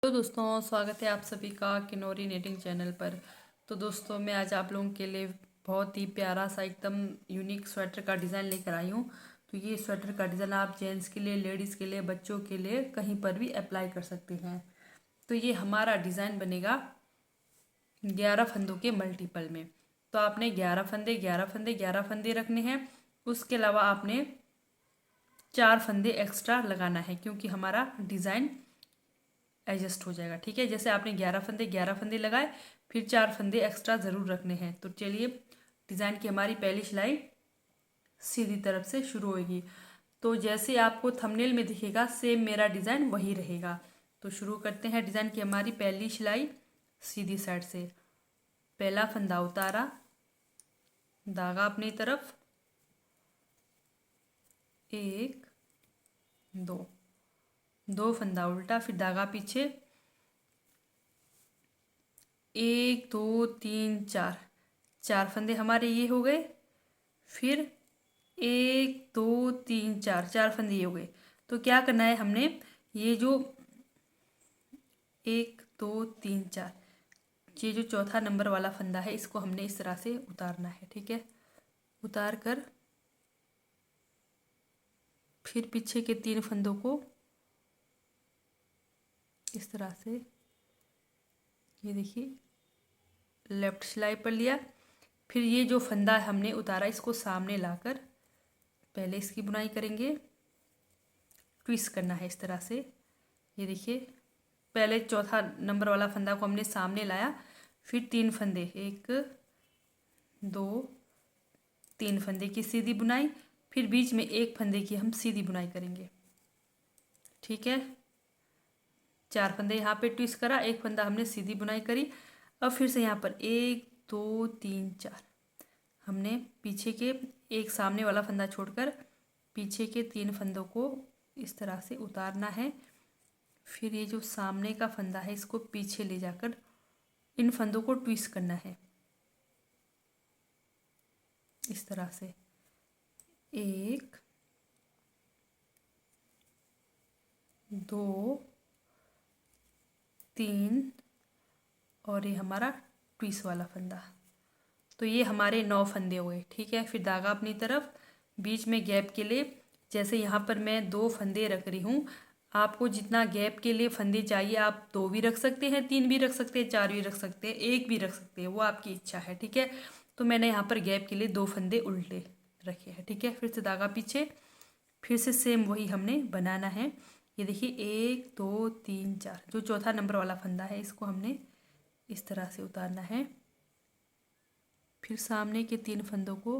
तो दोस्तों, स्वागत है आप सभी का किनोरी नेटिंग चैनल पर। तो दोस्तों, मैं आज आप लोगों के लिए बहुत ही प्यारा सा एकदम यूनिक स्वेटर का डिज़ाइन लेकर आई हूँ। तो ये स्वेटर का डिज़ाइन आप जेंट्स के लिए, लेडीज़ के लिए, बच्चों के लिए कहीं पर भी अप्लाई कर सकते हैं। तो ये हमारा डिज़ाइन बनेगा 11 फंदों के मल्टीपल में। तो आपने 11 फंदे 11 फंदे 11 फंदे रखने हैं। उसके अलावा आपने 4 फंदे एक्स्ट्रा लगाना है, क्योंकि हमारा डिज़ाइन एडजस्ट हो जाएगा। ठीक है, जैसे आपने 11 फंदे लगाए, फिर 4 फंदे एक्स्ट्रा ज़रूर रखने हैं। तो चलिए, डिज़ाइन की हमारी पहली सिलाई सीधी तरफ से शुरू होगी। तो जैसे आपको थंबनेल में दिखेगा, सेम मेरा डिज़ाइन वही रहेगा। तो शुरू करते हैं डिज़ाइन की हमारी पहली सिलाई सीधी साइड से। पहला फंदा उतारा, धागा अपनी तरफ, 1 2 फंदा उल्टा, फिर धागा पीछे, 1 2 3 4 4 फंदे हमारे ये हो गए। फिर 1 2 3 4 4 फंदे ये हो गए। तो क्या करना है हमने, ये जो 1 2 3 4, ये जो चौथा नंबर वाला फंदा है, इसको हमने इस तरह से उतारना है। ठीक है, उतार कर फिर पीछे के 3 फंदों को इस तरह से, ये देखिए, लेफ्ट सिलाई पर लिया। फिर ये जो फंदा हमने उतारा, इसको सामने लाकर पहले इसकी बुनाई करेंगे। ट्विस्ट करना है इस तरह से। ये देखिए, पहले चौथा नंबर वाला फंदा को हमने सामने लाया, फिर 3 फंदे, 1 2 3 फंदे की सीधी बुनाई, फिर बीच में 1 फंदे की हम सीधी बुनाई करेंगे। ठीक है, 4 फंदे यहाँ पे ट्विस्ट करा, 1 फंदा हमने सीधी बुनाई करी। अब फिर से यहाँ पर 1 2 3 4 हमने पीछे के एक सामने वाला फंदा छोड़कर पीछे के 3 फंदों को इस तरह से उतारना है। फिर ये जो सामने का फंदा है, इसको पीछे ले जाकर इन फंदों को ट्विस्ट करना है इस तरह से। 1 2 3 और ये हमारा ट्विस्ट वाला फंदा। तो ये हमारे 9 फंदे हो गए। ठीक है, फिर धागा अपनी तरफ, बीच में गैप के लिए, जैसे यहाँ पर मैं 2 फंदे रख रही हूँ, आपको जितना गैप के लिए फंदे चाहिए, आप 2 भी रख सकते हैं, 3 भी रख सकते हैं, 4 भी रख सकते हैं, 1 भी रख सकते हैं, वो आपकी इच्छा है। ठीक है, तो मैंने यहाँ पर गैप के लिए 2 फंदे उल्टे रखे हैं। ठीक है, फिर से धागा पीछे, फिर से सेम वही हमने बनाना है। ये देखिए, 1 2 3 4, जो चौथा नंबर वाला फंदा है, इसको हमने इस तरह से उतारना है। फिर सामने के 3 फंदों को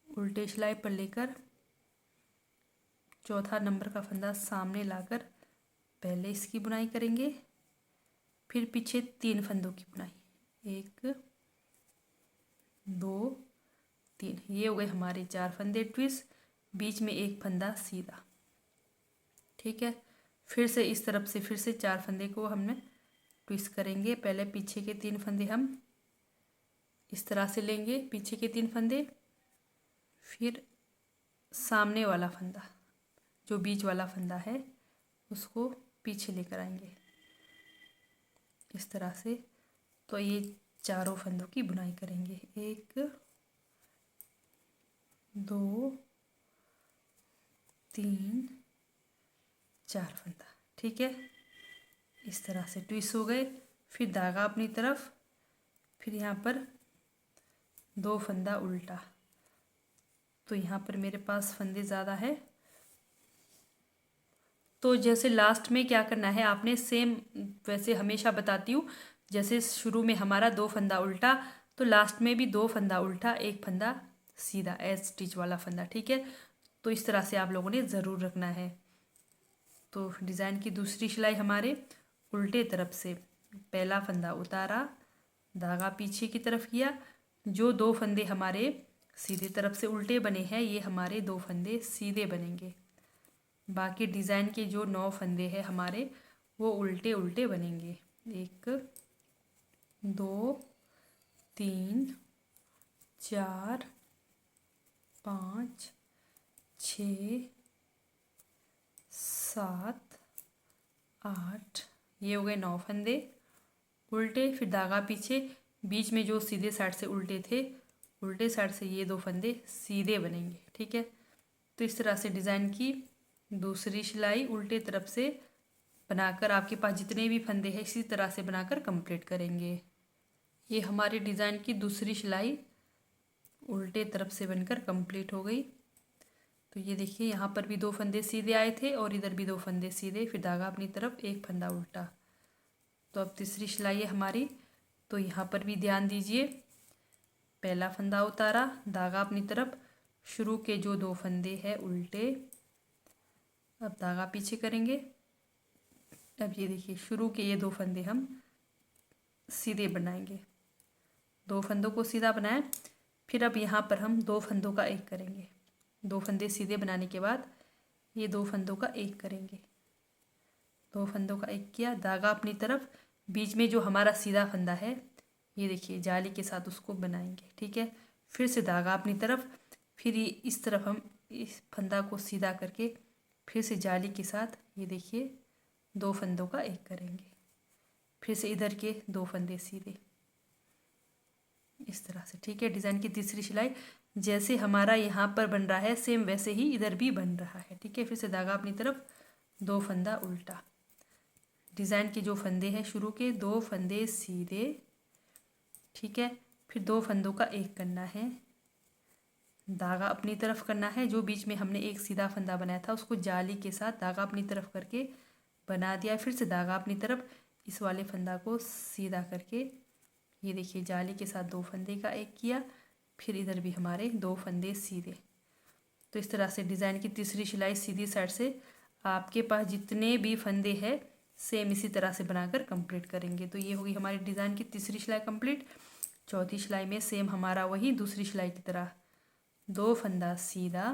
उल्टे सिलाई पर लेकर चौथा नंबर का फंदा सामने लाकर पहले इसकी बुनाई करेंगे, फिर पीछे 3 फंदों की बुनाई, 1 2 3, ये हो गए हमारे 4 फंदे ट्विस्ट, बीच में 1 फंदा सीधा। ठीक है, फिर से इस तरफ से फिर से 4 फंदे को हमने ट्विस्ट करेंगे। पहले पीछे के 3 फंदे हम इस तरह से लेंगे, पीछे के 3 फंदे, फिर सामने वाला फंदा, जो बीच वाला फंदा है, उसको पीछे लेकर आएंगे इस तरह से। तो ये चारों फंदों की बुनाई करेंगे, 1 2 3 4 फंदा। ठीक है, इस तरह से ट्विस्ट हो गए। फिर धागा अपनी तरफ, फिर यहाँ पर 2 फंदा उल्टा। तो यहाँ पर मेरे पास फंदे ज़्यादा है, तो जैसे लास्ट में क्या करना है आपने, सेम वैसे हमेशा बताती हूँ, जैसे शुरू में हमारा 2 फंदा उल्टा, तो लास्ट में भी 2 फंदा उल्टा, 1 फंदा सीधा, एज स्टिच वाला फंदा। ठीक है, तो इस तरह से आप लोगों ने ज़रूर रखना है। तो डिज़ाइन की दूसरी सिलाई हमारे उल्टे तरफ से, पहला फंदा उतारा, धागा पीछे की तरफ किया, जो 2 फंदे हमारे सीधे तरफ से उल्टे बने हैं, ये हमारे 2 फंदे सीधे बनेंगे। बाकी डिज़ाइन के जो 9 फंदे हैं हमारे, वो उल्टे उल्टे बनेंगे। 1 2 3 4 5 6 7 8 ये हो गए 9 फंदे उल्टे, फिर धागा पीछे, बीच में जो सीधे साइड से उल्टे थे, उल्टे साइड से ये 2 फंदे सीधे बनेंगे। ठीक है, तो इस तरह से डिज़ाइन की दूसरी सिलाई उल्टे तरफ से बनाकर आपके पास जितने भी फंदे हैं इसी तरह से बनाकर कंप्लीट करेंगे। ये हमारी डिज़ाइन की दूसरी सिलाई उल्टे तरफ से बनकर कंप्लीट हो गई। तो ये देखिए यहाँ पर भी 2 फंदे सीधे आए थे और इधर भी 2 फंदे सीधे, फिर धागा अपनी तरफ, एक फंदा उल्टा। तो अब तीसरी सिलाई है हमारी, तो यहाँ पर भी ध्यान दीजिए, पहला फंदा उतारा, धागा अपनी तरफ, शुरू के जो 2 फंदे हैं उल्टे, अब धागा पीछे करेंगे। अब ये देखिए शुरू के ये 2 फंदे हम सीधे बनाएंगे, 2 फंदों को सीधा बनाएं। फिर अब यहाँ पर हम 2 फंदों का एक करेंगे, 2 फंदे सीधे बनाने के बाद ये 2 फंदों का एक करेंगे, 2 फंदों का एक किया, धागा अपनी तरफ, बीच में जो हमारा सीधा फंदा है ये देखिए जाली के साथ उसको बनाएंगे। ठीक है, फिर से धागा अपनी तरफ, फिर ये इस तरफ हम इस फंदा को सीधा करके फिर से जाली के साथ ये देखिए 2 फंदों का एक करेंगे, फिर से इधर के 2 फंदे सीधे, इस तरह से। ठीक है, डिज़ाइन की तीसरी सिलाई जैसे हमारा यहाँ पर बन रहा है सेम वैसे ही इधर भी बन रहा है। ठीक है, फिर से धागा अपनी तरफ, 2 फंदा उल्टा, डिज़ाइन के जो फंदे हैं शुरू के 2 फंदे सीधे। ठीक है, फिर 2 फंदों का एक करना है, धागा अपनी तरफ करना है, जो बीच में हमने एक सीधा फंदा बनाया था उसको जाली के साथ धागा अपनी तरफ करके बना दिया, फिर से धागा अपनी तरफ, इस वाले फंदा को सीधा करके ये देखिए जाली के साथ 2 फंदे का एक किया, फिर इधर भी हमारे 2 फंदे सीधे। तो इस तरह से डिज़ाइन की तीसरी सिलाई सीधी साइड से आपके पास जितने भी फंदे हैं सेम इसी तरह से बनाकर कंप्लीट करेंगे। तो ये होगी हमारी डिज़ाइन की तीसरी सिलाई कंप्लीट। चौथी सिलाई में सेम हमारा वही दूसरी सिलाई की तरह 2 फंदा सीधा,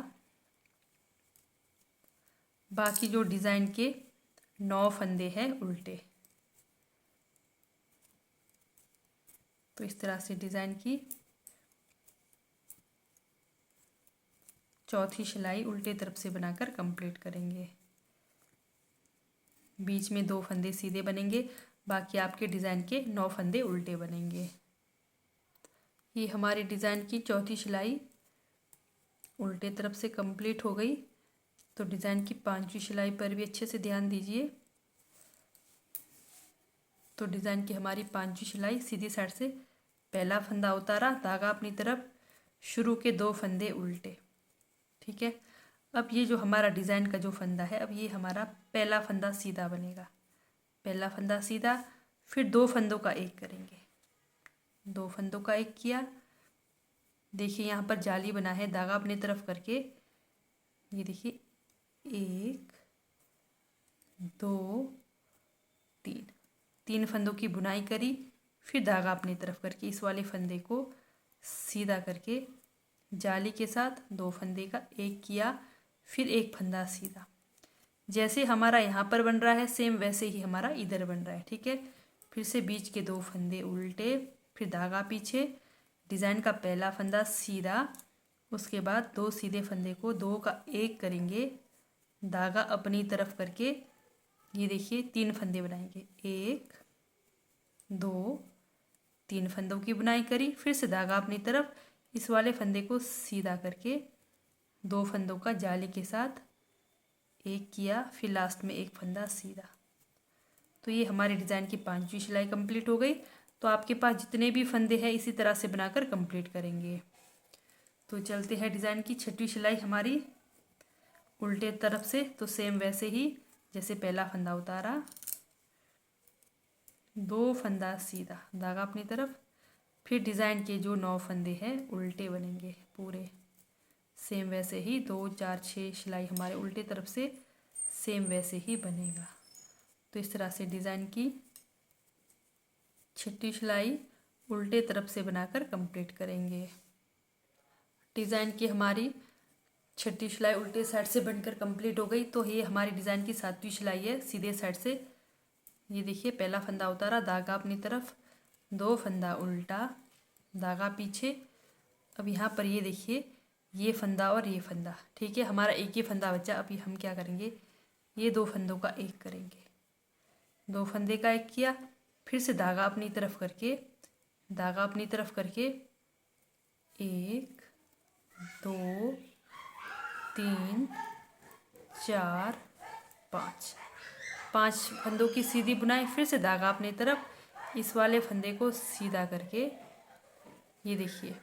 बाकी जो डिज़ाइन के 9 फंदे हैं उल्टे। तो इस तरह से डिज़ाइन की चौथी सिलाई उल्टे तरफ से बनाकर कंप्लीट करेंगे। बीच में 2 फंदे सीधे बनेंगे, बाकी आपके डिज़ाइन के 9 फंदे उल्टे बनेंगे। ये हमारी डिज़ाइन की चौथी सिलाई उल्टे तरफ से कंप्लीट हो गई। तो डिज़ाइन की 5वीं सिलाई पर भी अच्छे से ध्यान दीजिए। तो डिज़ाइन की हमारी 5वीं सिलाई सीधी साइड से पहला फंदा उतारा, धागा अपनी तरफ, शुरू के 2 फंदे उल्टे। ठीक है, अब ये जो हमारा डिज़ाइन का जो फंदा है, अब ये हमारा पहला फंदा सीधा बनेगा, पहला फंदा सीधा, फिर 2 फंदों का एक करेंगे, 2 फंदों का एक किया, देखिए यहाँ पर जाली बना है, धागा अपनी तरफ करके ये देखिए 1 2 3, 3 फंदों की बुनाई करी, फिर धागा अपनी तरफ करके इस वाले फंदे को सीधा करके जाली के साथ 2 फंदे का एक किया, फिर एक फंदा सीधा। जैसे हमारा यहाँ पर बन रहा है सेम वैसे ही हमारा इधर बन रहा है। ठीक है, फिर से बीच के 2 फंदे उल्टे, फिर धागा पीछे, डिज़ाइन का पहला फंदा सीधा, उसके बाद 2 सीधे फंदे को 2 का एक करेंगे, धागा अपनी तरफ करके ये देखिए 3 फंदे बनाएंगे, 1 2 3 फंदों की बुनाई करी, फिर से धागा अपनी तरफ, इस वाले फंदे को सीधा करके 2 फंदों का जाली के साथ एक किया, फिर लास्ट में एक फंदा सीधा। तो ये हमारे डिज़ाइन की 5वीं सिलाई कंप्लीट हो गई। तो आपके पास जितने भी फंदे हैं इसी तरह से बनाकर कंप्लीट करेंगे। तो चलते हैं डिज़ाइन की 6वीं सिलाई हमारी उल्टे तरफ से। तो सेम वैसे ही जैसे पहला फंदा उतारा, 2 फंदा सीधा, धागा अपनी तरफ, फिर डिज़ाइन के जो 9 फंदे हैं उल्टे बनेंगे पूरे, सेम वैसे ही 2 4 6 सिलाई हमारे उल्टे तरफ से सेम वैसे ही बनेगा। तो इस तरह से डिज़ाइन की 6वीं सिलाई उल्टे तरफ से बनाकर कंप्लीट करेंगे। डिज़ाइन की हमारी 6वीं सिलाई उल्टे साइड से बनकर कंप्लीट हो गई। तो ये हमारी डिज़ाइन की 7वीं सिलाई है सीधे साइड से। ये देखिए पहला फंदा उतारा, धागा अपनी तरफ, 2 फंदा उल्टा, धागा पीछे। अब यहाँ पर ये देखिए ये फंदा और ये फंदा, ठीक है, हमारा एक ही फंदा बचा। अभी हम क्या करेंगे, ये 2 फंदों का एक करेंगे, 2 फंदे का एक किया, फिर से धागा अपनी तरफ करके 1 2 3 4 5 5 फंदों की सीधी बुनाई, फिर से धागा अपनी तरफ, इस वाले फंदे को सीधा करके ये देखिए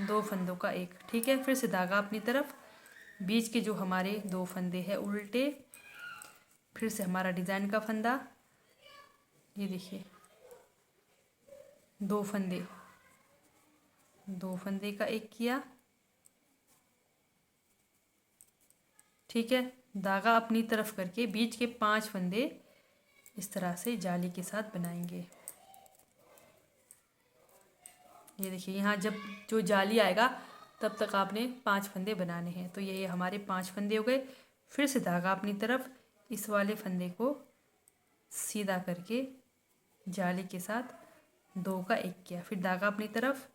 2 फंदों का एक, ठीक है। फिर से धागा अपनी तरफ, बीच के जो हमारे 2 फंदे हैं उल्टे, फिर से हमारा डिजाइन का फंदा, ये देखिए 2 फंदे का एक किया, ठीक है। धागा अपनी तरफ करके बीच के 5 फंदे इस तरह से जाली के साथ बनाएंगे। ये देखिए यहाँ जब जो जाली आएगा तब तक आपने 5 फंदे बनाने हैं। तो ये हमारे 5 फंदे हो गए। फिर से धागा अपनी तरफ, इस वाले फंदे को सीधा करके जाली के साथ 2 का एक किया, फिर धागा अपनी तरफ,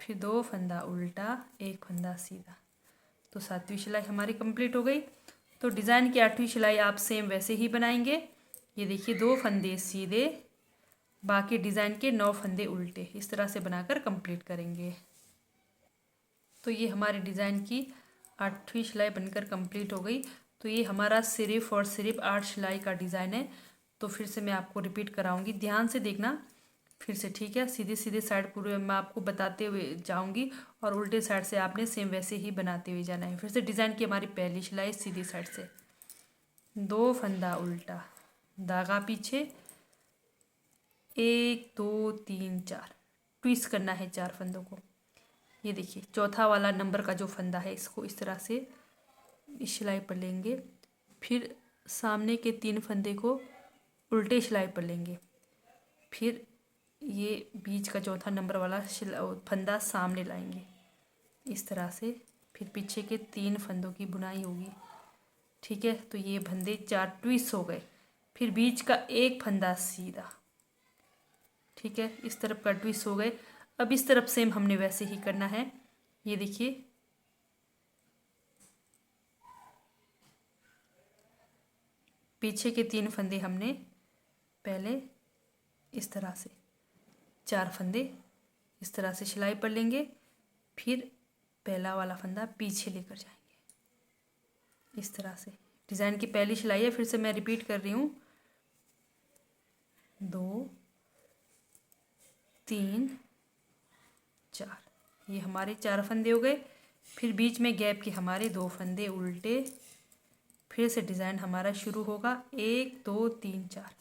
फिर 2 फंदा उल्टा, 1 फंदा सीधा। तो 7वीं सिलाई हमारी कंप्लीट हो गई। तो डिज़ाइन की 8वीं सिलाई आप सेम वैसे ही बनाएंगे। ये देखिए 2 फंदे सीधे, बाकी डिज़ाइन के 9 फंदे उल्टे, इस तरह से बनाकर कंप्लीट करेंगे। तो ये हमारे डिज़ाइन की 8वीं सिलाई बनकर कंप्लीट हो गई। तो ये हमारा सिर्फ और सिर्फ 8 सिलाई का डिज़ाइन है। तो फिर से मैं आपको रिपीट कराऊंगी, ध्यान से देखना फिर से, ठीक है। सीधे सीधे साइड पूरे मैं आपको बताते हुए जाऊंगी और उल्टे साइड से आपने सेम वैसे ही बनाते हुए जाना है। फिर से डिज़ाइन की हमारी पहली सिलाई सीधी साइड से, 2 फंदा उल्टा, धागा पीछे, 1 2 3 4, ट्विस्ट करना है 4 फंदों को। ये देखिए चौथा वाला नंबर का जो फंदा है इसको इस तरह से इस सिलाई पर लेंगे, फिर सामने के 3 फंदे को उल्टे सिलाई पर लेंगे, फिर ये बीच का चौथा नंबर वाला फंदा सामने लाएंगे इस तरह से, फिर पीछे के 3 फंदों की बुनाई होगी, ठीक है। तो ये फंदे 4 ट्विस्ट हो गए, फिर बीच का 1 फंदा सीधा, ठीक है। इस तरफ का ट्विस्ट हो गए। अब इस तरफ सेम हमने वैसे ही करना है। ये देखिए पीछे के 3 फंदे हमने पहले इस तरह से 4 फंदे इस तरह से सिलाई पर लेंगे, फिर पहला वाला फंदा पीछे लेकर जाएंगे इस तरह से। डिज़ाइन की पहली सिलाई है, फिर से मैं रिपीट कर रही हूँ, 2 3 4, ये हमारे 4 फंदे हो गए। फिर बीच में गैप के हमारे 2 फंदे उल्टे, फिर से डिज़ाइन हमारा शुरू होगा 1 2 3 4।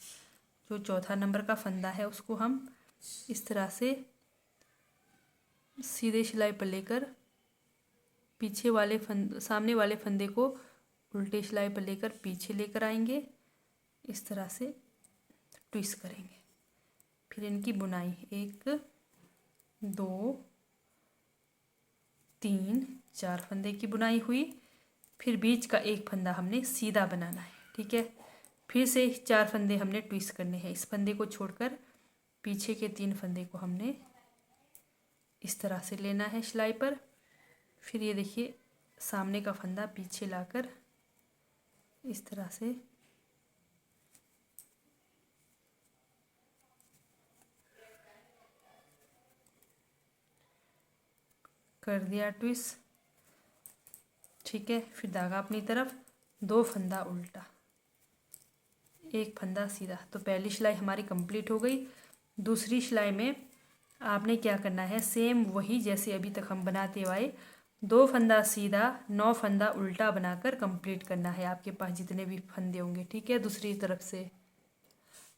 जो चौथा नंबर का फंदा है उसको हम इस तरह से सीधे सिलाई पर लेकर पीछे वाले सामने वाले फंदे को उल्टे सिलाई पर लेकर पीछे लेकर आएंगे, इस तरह से ट्विस्ट करेंगे। फिर इनकी बुनाई 1 2 3 4 फंदे की बुनाई हुई, फिर बीच का 1 फंदा हमने सीधा बनाना है, ठीक है। फिर से 4 फंदे हमने ट्विस्ट करने हैं। इस फंदे को छोड़कर पीछे के 3 फंदे को हमने इस तरह से लेना है सिलाई पर। फिर ये देखिए सामने का फंदा पीछे लाकर इस तरह से कर दिया ट्विस्ट, ठीक है। फिर धागा अपनी तरफ, 2 फंदा उल्टा, 1 फंदा सीधा। तो पहली सिलाई हमारी कंप्लीट हो गई। दूसरी सिलाई में आपने क्या करना है, सेम वही जैसे अभी तक हम बनाते हुए आए, 2 फंदा सीधा 9 फंदा उल्टा बनाकर कंप्लीट करना है आपके पास जितने भी फंदे होंगे, ठीक है। दूसरी तरफ से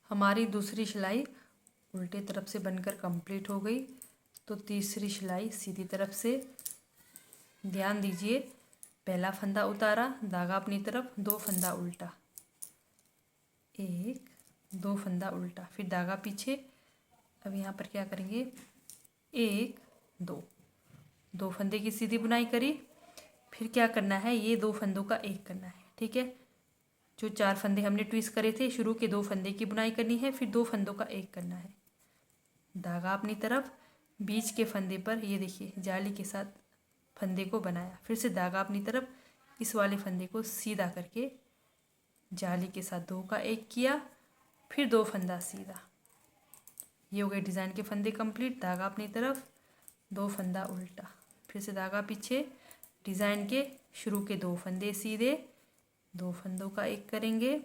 हमारी दूसरी सिलाई उल्टे तरफ से बनकर कंप्लीट हो गई। तो तीसरी सिलाई सीधी तरफ से, ध्यान दीजिए, पहला फंदा उतारा, धागा अपनी तरफ, 2 फंदा उल्टा, 1 2 फंदा उल्टा, फिर धागा पीछे। अब यहाँ पर क्या करेंगे, 1 2 फंदे की सीधी बुनाई करी, फिर क्या करना है, ये 2 फंदों का एक करना है, ठीक है। जो 4 फंदे हमने ट्विस्ट करे थे, शुरू के 2 फंदे की बुनाई करनी है, फिर 2 फंदों का एक करना है, धागा अपनी तरफ, बीच के फंदे पर ये देखिए जाली के साथ फंदे को बनाया, फिर से धागा अपनी तरफ, इस वाले फंदे को सीधा करके जाली के साथ 2 का 1 किया, फिर 2 फंदा सीधा। ये हो गए डिज़ाइन के फंदे कंप्लीट। धागा अपनी तरफ, 2 फंदा उल्टा, फिर से धागा पीछे, डिज़ाइन के शुरू के 2 फंदे सीधे, 2 फंदों का 1 करेंगे,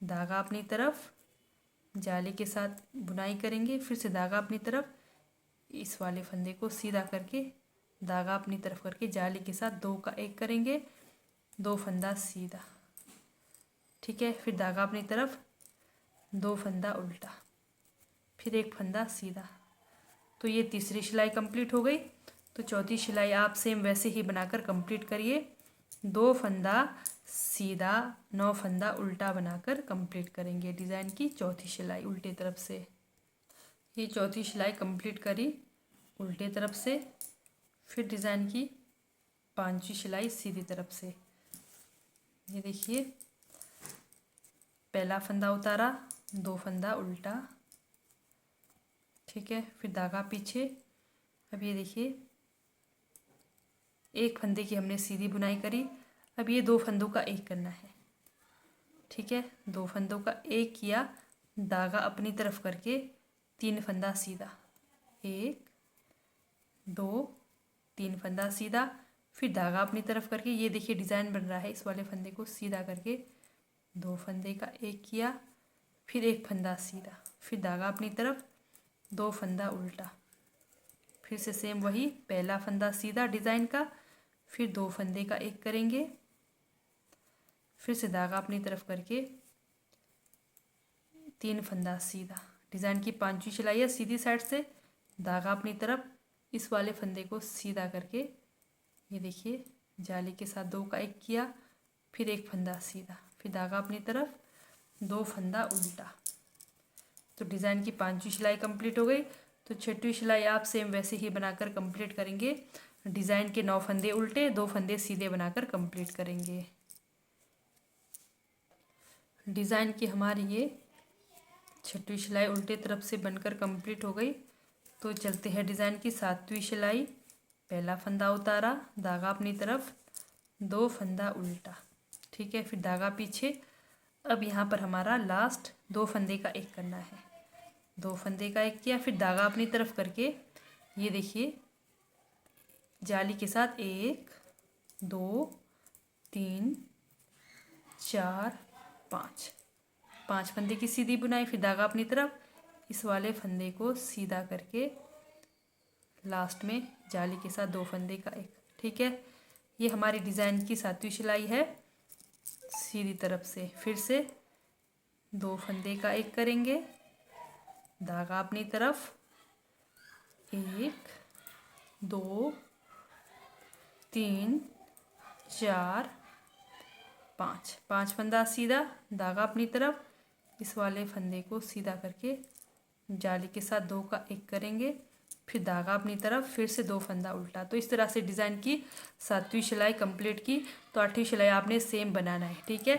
धागा अपनी तरफ, जाली के साथ बुनाई करेंगे, फिर से धागा अपनी तरफ, इस वाले फंदे को सीधा करके धागा अपनी तरफ करके जाली के साथ 2 का 1 करेंगे, 2 फंदा सीधा, ठीक है। फिर धागा अपनी तरफ, 2 फंदा उल्टा, फिर 1 फंदा सीधा। तो ये तीसरी सिलाई कंप्लीट हो गई। तो चौथी सिलाई आप सेम वैसे ही बनाकर कंप्लीट करिए। 2 फंदा सीधा, 9 फंदा उल्टा बनाकर कंप्लीट करेंगे डिज़ाइन की चौथी सिलाई उल्टे तरफ से। ये चौथी सिलाई कंप्लीट करी उल्टे तरफ से। फिर डिज़ाइन की 5वीं सिलाई सीधी तरफ से। ये देखिए, पहला फंदा उतारा, 2 फंदा उल्टा, ठीक है। फिर धागा पीछे। अब ये देखिए, 1 फंदे की हमने सीधी बुनाई करी। अब ये 2 फंदों का 1 करना है, ठीक है। 2 फंदों का 1 किया, धागा अपनी तरफ करके 3 फंदा सीधा, 1 2 3 फंदा सीधा, फिर धागा अपनी तरफ करके, ये देखिए डिज़ाइन बन रहा है, इस वाले फंदे को सीधा करके 2 फंदे का 1 किया, फिर 1 फंदा सीधा, फिर धागा अपनी तरफ, 2 फंदा उल्टा, फिर से सेम वही, पहला फंदा सीधा डिज़ाइन का, फिर 2 फंदे का 1 करेंगे, फिर से धागा अपनी तरफ करके 3 फंदा सीधा। डिज़ाइन की 5वीं सिलाई है सीधी साइड से, धागा अपनी तरफ, इस वाले फंदे को सीधा करके, ये देखिए जाली के साथ 2 का 1 किया, फिर 1 फंदा सीधा, फिर धागा अपनी तरफ, 2 फंदा उल्टा। तो डिज़ाइन की 5वीं सिलाई कंप्लीट हो गई। तो 6वीं सिलाई आप सेम वैसे ही बनाकर कंप्लीट करेंगे। डिज़ाइन के 9 फंदे उल्टे, 2 फंदे सीधे बनाकर कंप्लीट करेंगे। डिज़ाइन की हमारी ये 6वीं सिलाई उल्टे तरफ से बनकर कंप्लीट हो गई। तो चलते हैं डिज़ाइन की 7वीं सिलाई। पहला फंदा उतारा, धागा अपनी तरफ, 2 फंदा उल्टा, ठीक है। फिर धागा पीछे। अब यहाँ पर हमारा लास्ट 2 फंदे का 1 करना है, 2 फंदे का 1 किया, फिर धागा अपनी तरफ करके, ये देखिए जाली के साथ 1 2 3 4 5 फंदे की सीधी बुनाई, फिर धागा अपनी तरफ, इस वाले फंदे को सीधा करके लास्ट में जाली के साथ 2 फंदे का 1, ठीक है। ये हमारी डिज़ाइन की 7वीं सिलाई है सीधी तरफ से। फिर से 2 फंदे का 1 करेंगे, धागा अपनी तरफ, 1 2 3 4 5 फंदा सीधा, धागा अपनी तरफ, इस वाले फंदे को सीधा करके जाली के साथ 2 का 1 करेंगे, फिर धागा अपनी तरफ, फिर से 2 फंदा उल्टा। तो इस तरह से डिज़ाइन की 7वीं सिलाई कंप्लीट की। तो 8वीं सिलाई आपने सेम बनाना है, ठीक है।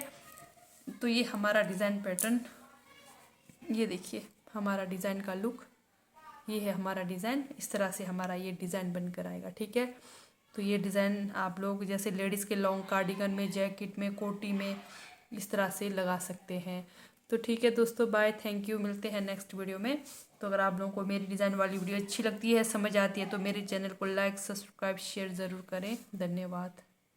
तो ये हमारा डिज़ाइन पैटर्न, ये देखिए हमारा डिज़ाइन का लुक, ये है हमारा डिज़ाइन। इस तरह से हमारा ये डिज़ाइन बनकर आएगा, ठीक है। तो ये डिज़ाइन आप लोग जैसे लेडीज़ के लॉन्ग कार्डिगन में, जैकेट में, कोटी में इस तरह से लगा सकते हैं। तो ठीक है दोस्तों, बाय, थैंक यू, मिलते हैं नेक्स्ट वीडियो में। तो अगर आप लोगों को मेरी डिज़ाइन वाली वीडियो अच्छी लगती है, समझ आती है, तो मेरे चैनल को लाइक, सब्सक्राइब, शेयर ज़रूर करें। धन्यवाद।